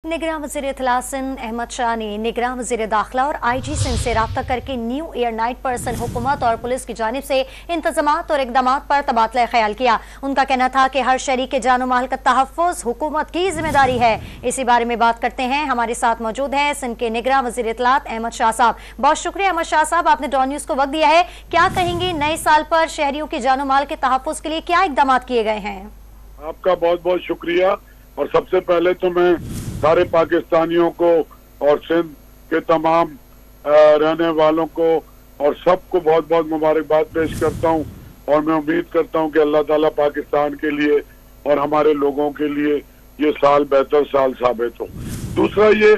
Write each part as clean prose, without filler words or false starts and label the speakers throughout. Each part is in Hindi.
Speaker 1: निगरान वज़ीर इत्तलात सिंध अहमद शाह ने निगरान वज़ीर दाखिला और IG सिंध से रब्ता करके न्यू ईयर नाइट पर्सन हुकूमत और पुलिस की जानिब से इंतजामात और इकदामात पर तबादला ख्याल किया। उनका कहना था कि हर शहरी के जानो माल का तहफ़्फ़ुज़ हुकूमत की जिम्मेदारी है। इसी बारे में बात करते हैं, हमारे साथ मौजूद हैं सिंध के निगरान वज़ीर इत्तलात अहमद शाह साहब। बहुत शुक्रिया अहमद शाह साहब, आपने डॉन न्यूज़ को वक्त दिया है। क्या कहेंगे, नए साल पर शहरियों के जानो माल के तहफ़्फ़ुज़ के लिए क्या इकदाम किए गए हैं?
Speaker 2: आपका बहुत बहुत शुक्रिया। और सबसे पहले तो मैं सारे पाकिस्तानियों को और सिंध के तमाम रहने वालों को और सबको बहुत बहुत मुबारकबाद पेश करता हूं। और मैं उम्मीद करता हूं कि अल्लाह ताला पाकिस्तान के लिए और हमारे लोगों के लिए ये साल बेहतर साल साबित हो। दूसरा ये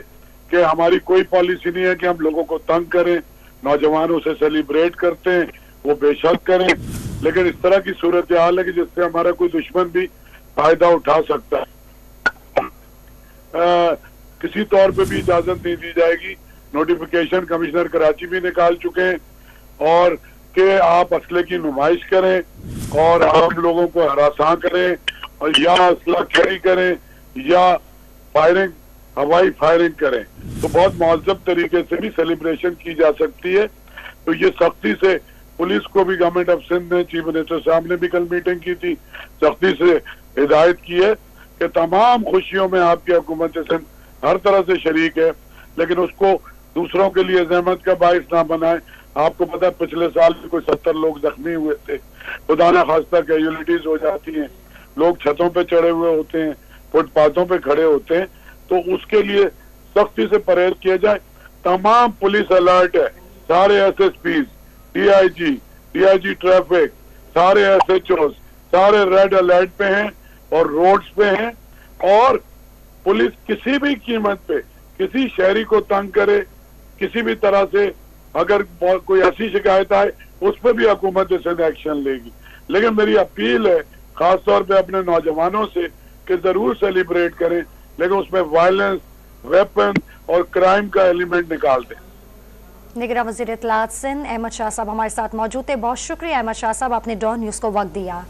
Speaker 2: कि हमारी कोई पॉलिसी नहीं है कि हम लोगों को तंग करें। नौजवानों से सेलिब्रेट करते हैं, वो बेशक करें, लेकिन इस तरह की सूरत हाल है कि जिससे हमारा कोई दुश्मन भी फायदा उठा सकता है। किसी तौर पे भी इजाजत नहीं दी जाएगी। नोटिफिकेशन कमिश्नर कराची भी निकाल चुके हैं और कि आप असले की नुमाइश करें और आप लोगों को हरासा करें और या असला कैरी करें या फायरिंग, हवाई फायरिंग करें, तो बहुत मुअज़्ज़ब तरीके से भी सेलिब्रेशन की जा सकती है। तो ये सख्ती से पुलिस को भी गवर्नमेंट ऑफ सिंध ने, चीफ मिनिस्टर साहब ने भी कल मीटिंग की थी, सख्ती से हिदायत की है कि तमाम खुशियों में आपकी हुकूमत सिंध हर तरह से शरीक है, लेकिन उसको दूसरों के लिए ज़हमत का बाइस ना बनाए। आपको पता है पिछले साल भी कोई 70 लोग जख्मी हुए थे। खुदा ना खास्ता कैजुअलिटीज हो जाती हैं, लोग छतों पे चढ़े हुए होते हैं, फुटपाथों पे खड़े होते हैं, तो उसके लिए सख्ती से परहेज किया जाए। तमाम पुलिस अलर्ट है, सारे SSPs, DIG ट्रैफिक, सारे SHOs सारे रेड अलर्ट पे हैं और रोड्स पे हैं। और पुलिस किसी भी कीमत पे किसी शहरी को तंग करे, किसी भी तरह से अगर कोई ऐसी शिकायत आए, उस पर भी हुकूमत सिंध एक्शन लेगी। लेकिन मेरी अपील है खास तौर पे अपने नौजवानों से कि जरूर सेलिब्रेट करें, लेकिन उसमें वायलेंस, वेपन और क्राइम का एलिमेंट निकाल दें।
Speaker 1: निगरान वज़ीर इत्तलात सिंध अहमद शाह साहब हमारे साथ मौजूद थे। बहुत शुक्रिया अहमद शाह साहब, आपने डॉन न्यूज़ को वक्त दिया।